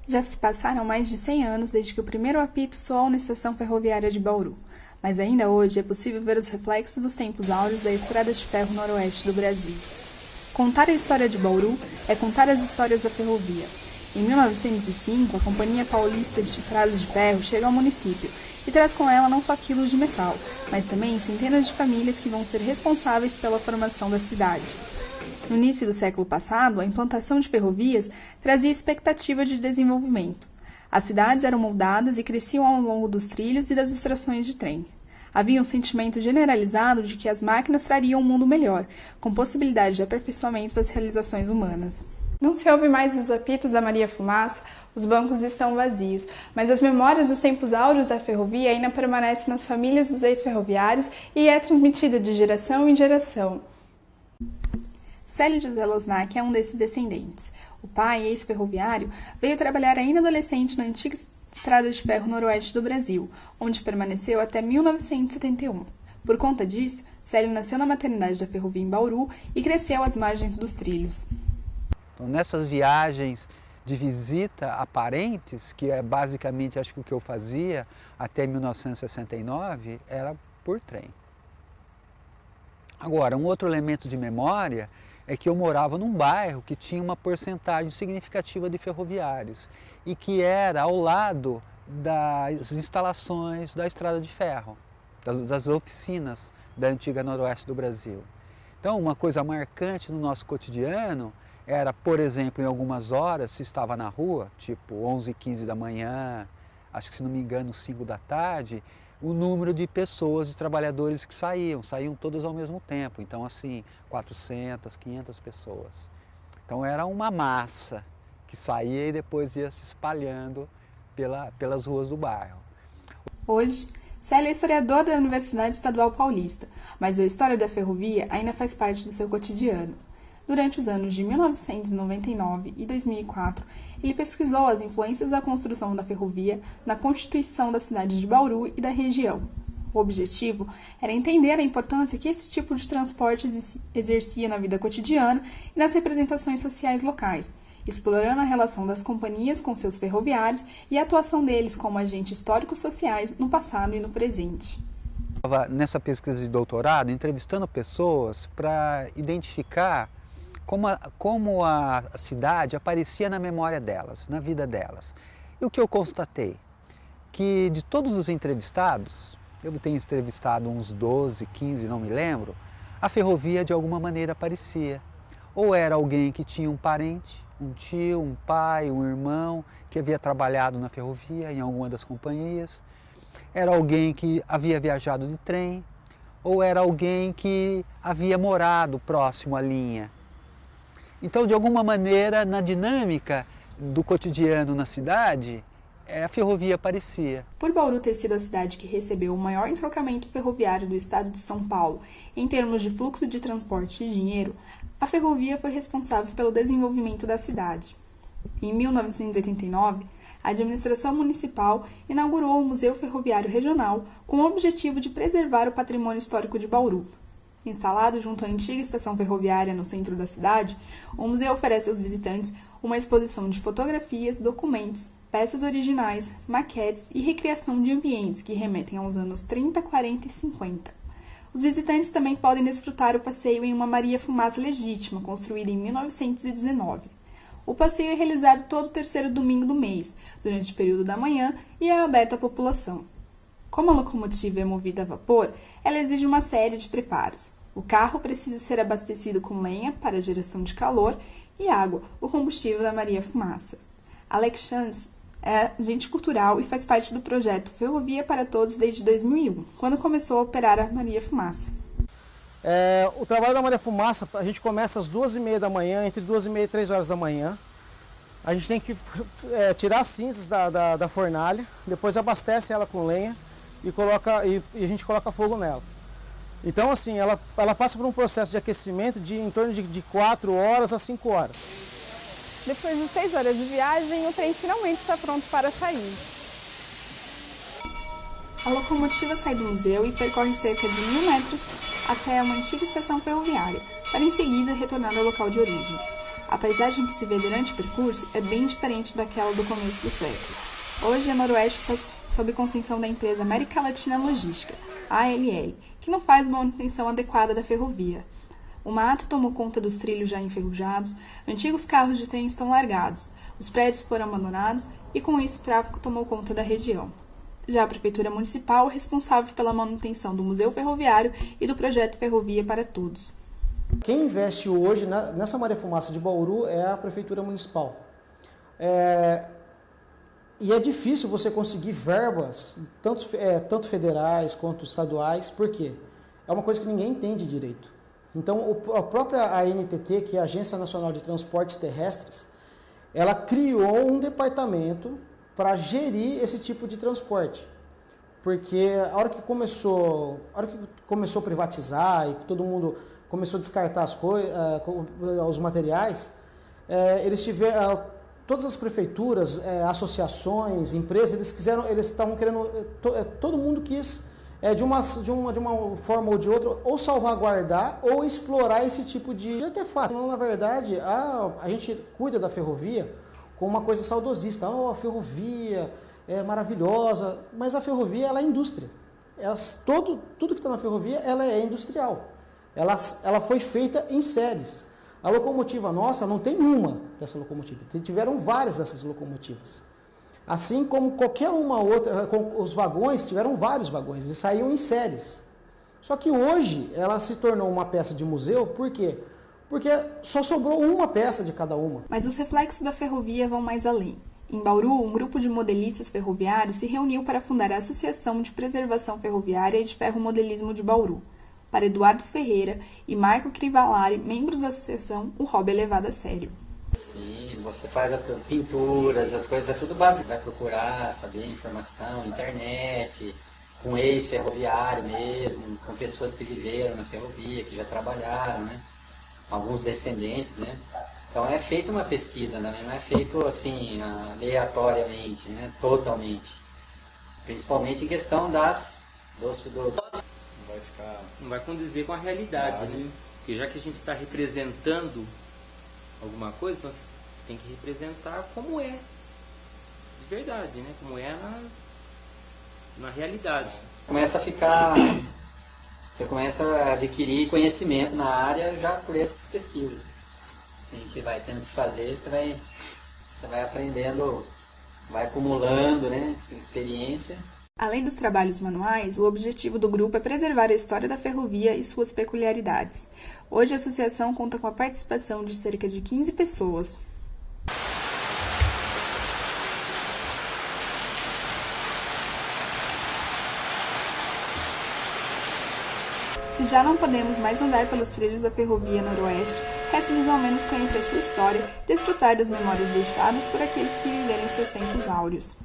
Já se passaram mais de 100 anos desde que o primeiro apito soou na estação ferroviária de Bauru, mas ainda hoje é possível ver os reflexos dos tempos áureos da estrada de ferro noroeste do Brasil. Contar a história de Bauru é contar as histórias da ferrovia. Em 1905, a Companhia Paulista de Estradas de Ferro chega ao município e traz com ela não só quilos de metal, mas também centenas de famílias que vão ser responsáveis pela formação da cidade. No início do século passado, a implantação de ferrovias trazia expectativa de desenvolvimento. As cidades eram moldadas e cresciam ao longo dos trilhos e das estações de trem. Havia um sentimento generalizado de que as máquinas trariam um mundo melhor, com possibilidade de aperfeiçoamento das realizações humanas. Não se ouve mais os apitos da Maria Fumaça, os bancos estão vazios, mas as memórias dos tempos áureos da ferrovia ainda permanecem nas famílias dos ex-ferroviários e é transmitida de geração em geração. Célio de Delosnac é um desses descendentes. O pai, ex-ferroviário, veio trabalhar ainda adolescente na antiga estrada de ferro noroeste do Brasil, onde permaneceu até 1971. Por conta disso, Célio nasceu na maternidade da ferrovia em Bauru e cresceu às margens dos trilhos. Então, nessas viagens de visita a parentes, que é basicamente acho que o que eu fazia até 1969, era por trem. Agora, um outro elemento de memória é que eu morava num bairro que tinha uma porcentagem significativa de ferroviários e que era ao lado das instalações da estrada de ferro, das oficinas da antiga noroeste do Brasil. Então, uma coisa marcante no nosso cotidiano era, por exemplo, em algumas horas, se estava na rua, tipo 11h15 da manhã, acho que se não me engano 5 da tarde, o número de pessoas, de trabalhadores que saíam todos ao mesmo tempo. Então, assim, 400, 500 pessoas. Então, era uma massa que saía e depois ia se espalhando pelas ruas do bairro. Hoje, Célio é historiador da Universidade Estadual Paulista, mas a história da ferrovia ainda faz parte do seu cotidiano. Durante os anos de 1999 e 2004, ele pesquisou as influências da construção da ferrovia na constituição da cidade de Bauru e da região. O objetivo era entender a importância que esse tipo de transporte exercia na vida cotidiana e nas representações sociais locais, explorando a relação das companhias com seus ferroviários e a atuação deles como agentes históricos sociais no passado e no presente. Estava nessa pesquisa de doutorado entrevistando pessoas para identificar como a cidade aparecia na memória delas, na vida delas. E o que eu constatei? Que de todos os entrevistados, eu tenho entrevistado uns 12, 15, não me lembro, a ferrovia de alguma maneira aparecia. Ou era alguém que tinha um parente, um tio, um pai, um irmão, que havia trabalhado na ferrovia em alguma das companhias. Era alguém que havia viajado de trem, ou era alguém que havia morado próximo à linha. Então, de alguma maneira, na dinâmica do cotidiano na cidade, a ferrovia aparecia. Por Bauru ter sido a cidade que recebeu o maior entrocamento ferroviário do estado de São Paulo em termos de fluxo de transporte e dinheiro, a ferrovia foi responsável pelo desenvolvimento da cidade. Em 1989, a administração municipal inaugurou o Museu Ferroviário Regional com o objetivo de preservar o patrimônio histórico de Bauru. Instalado junto à antiga estação ferroviária no centro da cidade, o museu oferece aos visitantes uma exposição de fotografias, documentos, peças originais, maquetes e recriação de ambientes que remetem aos anos 30, 40 e 50. Os visitantes também podem desfrutar o passeio em uma Maria Fumaça legítima, construída em 1919. O passeio é realizado todo terceiro domingo do mês, durante o período da manhã, e é aberto à população. Como a locomotiva é movida a vapor, ela exige uma série de preparos. O carro precisa ser abastecido com lenha para a geração de calor e água, o combustível da Maria Fumaça. Alex Chances é agente cultural e faz parte do projeto Ferrovia para Todos desde 2001, quando começou a operar a Maria Fumaça. O trabalho da Maria Fumaça, a gente começa às 2h30 da manhã, entre 2h30 e 3 horas da manhã. A gente tem que tirar as cinzas da fornalha, depois abastece ela com lenha e a gente coloca fogo nela. Então, assim, ela passa por um processo de aquecimento de em torno de 4 horas a 5 horas. Depois de 6 horas de viagem, o trem finalmente está pronto para sair. A locomotiva sai do museu e percorre cerca de 1.000 metros até uma antiga estação ferroviária, para em seguida retornar ao local de origem. a paisagem que se vê durante o percurso é bem diferente daquela do começo do século. Hoje, a Noroeste está sob concessão da empresa América Latina Logística, ALL, que não faz manutenção adequada da ferrovia. O mato tomou conta dos trilhos já enferrujados, antigos carros de trem estão largados, os prédios foram abandonados e, com isso, o tráfego tomou conta da região. Já a Prefeitura Municipal é responsável pela manutenção do Museu Ferroviário e do projeto Ferrovia para Todos. Quem investe hoje nessa Maré Fumaça de Bauru é a Prefeitura Municipal. E é difícil você conseguir verbas, tanto federais quanto estaduais, por quê? É uma coisa que ninguém entende direito. Então, a própria ANTT, que é a Agência Nacional de Transportes Terrestres, ela criou um departamento para gerir esse tipo de transporte. Porque a hora que começou a privatizar e que todo mundo começou a descartar os materiais, eles tiveram, todas as prefeituras, associações, empresas, eles estavam querendo, todo mundo quis, de uma forma ou de outra, ou salvaguardar ou explorar esse tipo de artefato. Então, na verdade, a gente cuida da ferrovia como uma coisa saudosista. A ferrovia é maravilhosa, mas a ferrovia ela é indústria. Tudo que está na ferrovia ela é industrial. Ela foi feita em séries. A locomotiva nossa não tem uma dessa locomotiva, tiveram várias dessas locomotivas. Assim como qualquer uma outra, os vagões tiveram vários vagões, eles saíam em séries. Só que hoje ela se tornou uma peça de museu, por quê? Porque só sobrou uma peça de cada uma. Mas os reflexos da ferrovia vão mais além. Em Bauru, um grupo de modelistas ferroviários se reuniu para fundar a Associação de Preservação Ferroviária e de Ferromodelismo de Bauru. Para Eduardo Ferreira e Marco Crivalari, membros da associação, o hobby é levado a sério. Sim, você faz pinturas, as coisas, é tudo básico. Vai procurar saber informação, internet, com ex-ferroviário mesmo, com pessoas que viveram na ferrovia, que já trabalharam, né? Alguns descendentes, né? Então é feita uma pesquisa, né? Não é feito assim, aleatoriamente, né? Totalmente. Principalmente em questão não vai condizer com a realidade, né? Porque já que a gente está representando alguma coisa, nós tem que representar como é, de verdade, né? Como é na realidade. Você começa a adquirir conhecimento na área já por essas pesquisas. A gente vai tendo que fazer, você vai aprendendo, vai acumulando, né, experiência. Além dos trabalhos manuais, o objetivo do grupo é preservar a história da ferrovia e suas peculiaridades. Hoje a associação conta com a participação de cerca de 15 pessoas. Se já não podemos mais andar pelos trilhos da Ferrovia Noroeste, resta-nos ao menos conhecer sua história e desfrutar das memórias deixadas por aqueles que viveram seus tempos áureos.